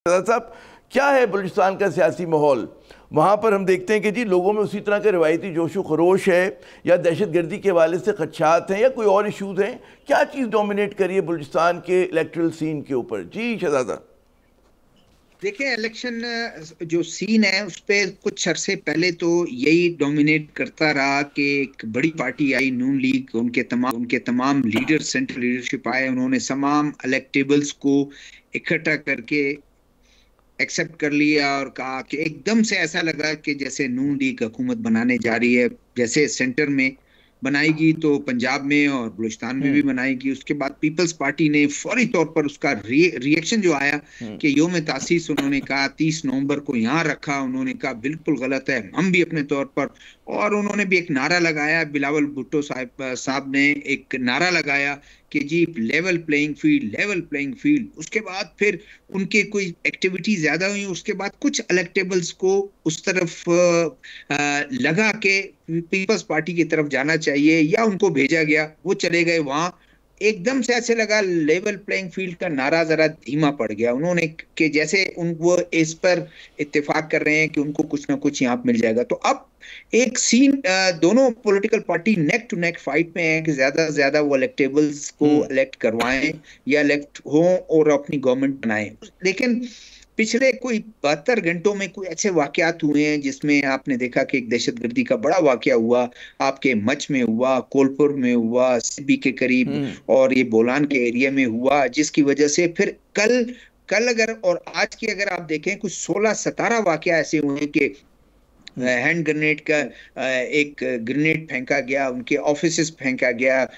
साहब, क्या है बलूचिस्तान का सियासी माहौल? वहाँ पर हम देखते हैं कि जी लोगों में उसी तरह के रवायती जोश व खरोश है, या दहशत गर्दी के हवाले से खदशात हैं, या कोई और इशूज़ हैं? क्या चीज़ डोमिनेट करी है बलूचिस्तान के इलेक्ट्रल सीन के ऊपर? जी शहजादा। देखिए, इलेक्शन जो सीन है उस पर कुछ अरसे पहले तो यही डोमिनेट करता रहा कि एक बड़ी पार्टी आई नून लीग, उनके तमाम लीडर, सेंट्रल लीडरशिप आए, उन्होंने तमाम इलेक्टेबल्स को इकट्ठा करके एक्सेप्ट कर लिया और कहा कि एकदम से ऐसा लगा कि जैसे नून लीग हुकूमत बनाने जा रही है, जैसे सेंटर में बनाएगी तो पंजाब में और बलूचिस्तान में भी बनाएगी। उसके बाद पीपल्स पार्टी ने फौरी तौर पर उसका रिएक्शन जो आया कि योम तासीस उन्होंने कहा 30 नवंबर को यहाँ रखा, उन्होंने कहा बिल्कुल गलत है, हम भी अपने तौर पर, और उन्होंने भी एक नारा लगाया, बिलावल भुट्टो साहब ने एक नारा लगाया कि जी level playing field, level playing field. उसके बाद फिर उनके कोई एक्टिविटी ज्यादा हुई, उसके बाद कुछ इलेक्टेबल्स को उस तरफ लगा के पीपल्स पार्टी की तरफ जाना चाहिए या उनको भेजा गया, वो चले गए वहां। एकदम से ऐसे लगा लेवल प्लेइंग फील्ड का नारा जरा धीमा पड़ गया। उन्होंने कि जैसे वो इस पर इत्तेफाक कर रहे हैं कि उनको कुछ ना कुछ यहाँ मिल जाएगा। तो अब एक सीन, दोनों political party neck to neck fight में है कि ज्यादा से ज्यादा वो इलेक्टेबल्स को इलेक्ट करवाएं या इलेक्ट हों और अपनी गवर्नमेंट बनाएं। लेकिन पिछले कोई 72 घंटों में कोई ऐसे वाकयात हुए हैं जिसमें आपने देखा कि एक दहशतगर्दी का बड़ा वाकया हुआ, आपके मच में हुआ, कोलपुर में हुआ, सिब्बी के करीब, और ये बोलान के एरिया में हुआ, जिसकी वजह से फिर कल अगर और आज की अगर आप देखें कुछ 16-17 वाकया ऐसे हुए हैं कि हैंड ग्रेनेड का एक ग्रेनेड फेंका गया, उनके ऑफिसेस फेंका गया,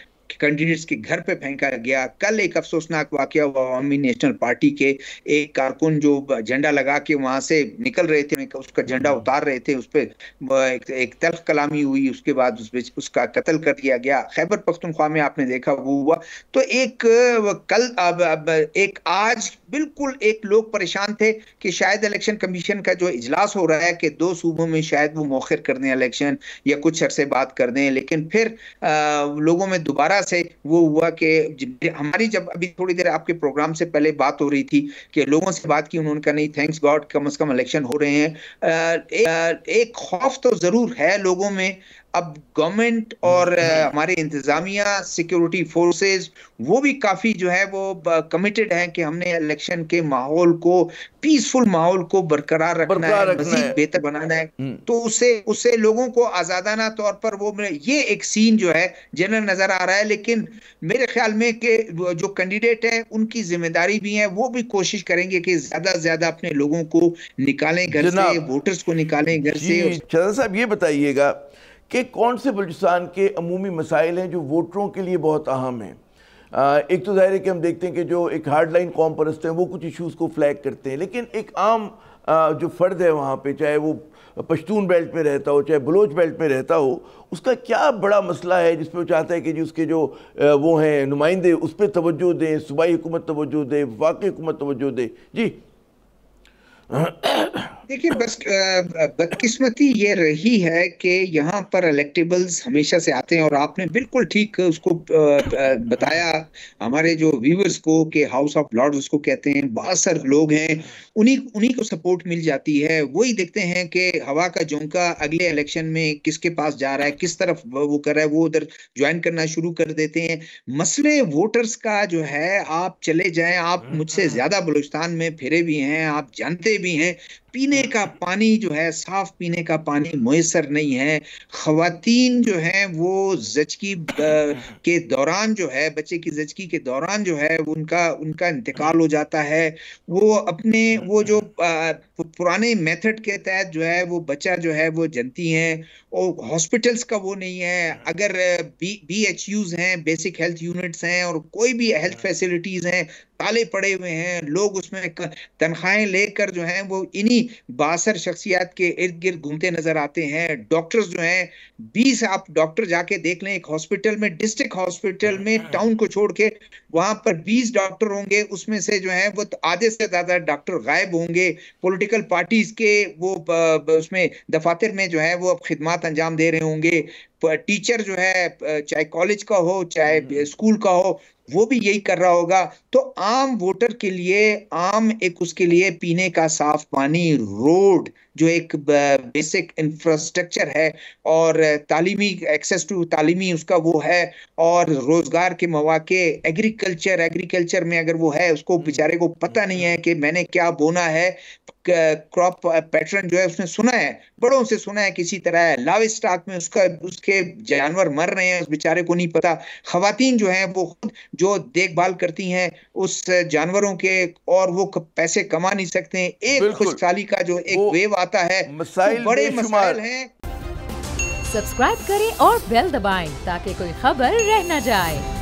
कैंडिडेट्स के घर पे फेंका गया। कल एक अफसोसनाक वाकया हुआ, अवामी नेशनल पार्टी के एक कारकुन जो झंडा लगा के वहां से निकल रहे थे, उसका झंडा उतार रहे थे, उस पर एक तल्ख कलामी हुई, उसके बाद उसका कत्ल कर दिया गया। खैबर पख्तूनख्वा में आपने देखा वो हुआ। तो एक कल अब एक आज बिल्कुल एक लोग परेशान थे कि शायद इलेक्शन कमीशन का जो इजलास हो रहा है कि 2 सूबों में शायद वो मौखिर कर दें इलेक्शन या कुछ अरसे बात कर दें, लेकिन फिर लोगों में दोबारा से वो हुआ कि हमारी जब अभी थोड़ी देर आपके प्रोग्राम से पहले बात हो रही थी कि लोगों से बात की, उन्होंने कहा नहीं थैंक्स गॉड कम से कम इलेक्शन हो रहे हैं। एक खौफ तो जरूर है लोगों में। अब गवर्नमेंट और हमारे इंतजामिया, सिक्योरिटी फोर्सेस, वो भी काफी जो है वो कमिटेड हैं कि हमने इलेक्शन के माहौल को, पीसफुल माहौल को बरकरार रखना है, मजीद बेहतर बनाना है। तो उससे लोगों को आजादाना तौर पर वो, ये एक सीन जो है जनरल नजर आ रहा है। लेकिन मेरे ख्याल में कि जो कैंडिडेट है उनकी जिम्मेदारी भी है, वो भी कोशिश करेंगे कि ज्यादा से ज्यादा अपने लोगों को निकालें घर से, वोटर्स को निकालें घर से। शहजाद साहब, ये बताइएगा कि कौन से बलूचिस्तान के अमूमी मसाइल हैं जो वोटरों के लिए बहुत अहम हैं? एक तो ज़ाहिर है कि हम देखते हैं कि जो एक हार्ड लाइन कौम परस्त हैं वो कुछ इश्यूज़ को फ्लैग करते हैं, लेकिन एक आम जो फ़र्द है वहाँ पे, चाहे वो पश्तून बेल्ट में रहता हो चाहे बलोच बेल्ट में रहता हो, उसका क्या बड़ा मसला है जिसपे वो चाहता है कि जी उसके जो वो हैं नुमाइंदे उस पर तवज्जो दें, सूबाई हुकूमत तवज्जो दे, वफाकी हुकूमत तवज्जो दे? जी देखिए, बस बदकिस्मती ये रही है कि यहाँ पर इलेक्टेबल्स हमेशा से आते हैं, और आपने बिल्कुल ठीक उसको बताया हमारे जो व्यूअर्स को कि हाउस ऑफ लॉर्ड्स उसको कहते हैं। बहुत सारे लोग हैं, उन्हीं को सपोर्ट मिल जाती है, वही देखते हैं कि हवा का झोंका अगले इलेक्शन में किसके पास जा रहा है, किस तरफ वो कर रहा है, वो उधर ज्वाइन करना शुरू कर देते हैं। मसले वोटर्स का जो है, आप चले जाएं, आप मुझसे ज्यादा बलूचिस्तान में फिरे भी हैं, आप जानते भी हैं, पीने का पानी जो है, साफ पीने का पानी मुयसर नहीं है। खवातीन जो है वो जचकी के दौरान जो है, बच्चे की जचकी के दौरान जो है उनका इंतकाल हो जाता है। वो अपने वो जो पुराने मेथड के तहत जो है वो बच्चा जो है वो जनती हैं, और हॉस्पिटल्स का वो नहीं है। अगर BHUs हैं, बेसिक हेल्थ यूनिट्स हैं, और कोई भी हेल्थ फैसिलिटीज हैं, ताले पड़े हुए हैं, लोग उसमें तनख्वाहें लेकर जो हैं वो इन्हीं बासर शख्सियात के इर्द गिर्द घूमते नजर आते हैं। डॉक्टर्स जो हैं, 20 आप डॉक्टर जाके देख लें, एक हॉस्पिटल में, डिस्ट्रिक्ट हॉस्पिटल में, टाउन को छोड़ के वहां पर 20 डॉक्टर होंगे, उसमें से जो है वो आधे से ज्यादा डॉक्टर गायब होंगे। पॉलिटिकल पार्टीज के वो उसमें दफातर में जो है वो अब खिदमत अंजाम दे रहे होंगे। टीचर जो है चाहे कॉलेज का हो चाहे स्कूल का हो वो भी यही कर रहा होगा। तो आम वोटर के लिए आम एक उसके लिए पीने का साफ पानी, रोड जो एक बेसिक इंफ्रास्ट्रक्चर है, और तालीमी एक्सेस टू तालीमी उसका वो है, और रोजगार के मौके, एग्रीकल्चर में अगर वो है उसको बेचारे को पता नहीं है कि मैंने क्या बोना है, क्रॉप पैटर्न जो है उसने सुना है, बड़ों से सुना है किसी तरह, लाइव स्टॉक में उसके जानवर मर रहे हैं, उस बेचारे को नहीं पता। खवातीन जो हैं वो खुद जो देखभाल करती हैं उस जानवरों के, और वो पैसे कमा नहीं सकते। एक खुशहाली का जो एक वेव आता है, तो बड़े मसाइल हैं। सब्सक्राइब करें और बेल दबाएं ताकि कोई खबर रह न जाए।